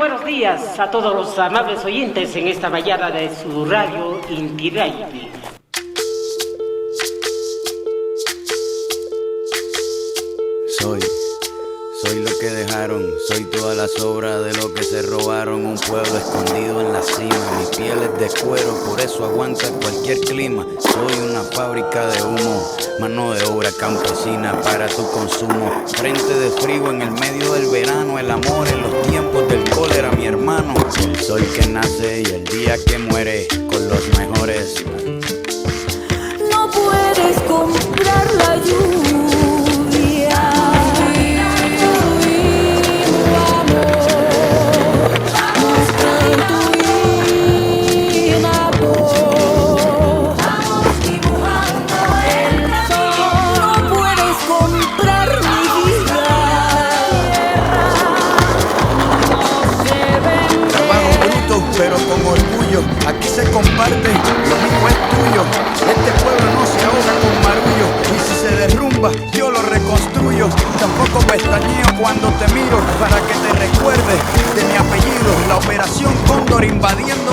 buenos días a todos los amables oyentes en esta mañana de su radio Inti Raymi. Soy lo que dejaron, soy toda la sobra de lo que se robaron. Un pueblo escondido en la cima, mi piel es de cuero, por eso aguanta cualquier clima. Soy una fábrica de humo, mano de obra campesina para tu consumo. Frente de frío en el medio del verano, el amor en los tiempos del cólera, mi hermano. El sol que nace y el día que muere con los mejores. No puedes comprar la lluvia. Pero con orgullo, aquí se comparte, lo mismo es tuyo. Este pueblo no se ahoga con marullo, y si se derrumba, yo lo reconstruyo. Tampoco pestañeo cuando te miro, para que te recuerdes de mi apellido. La operación Cóndor invadiendo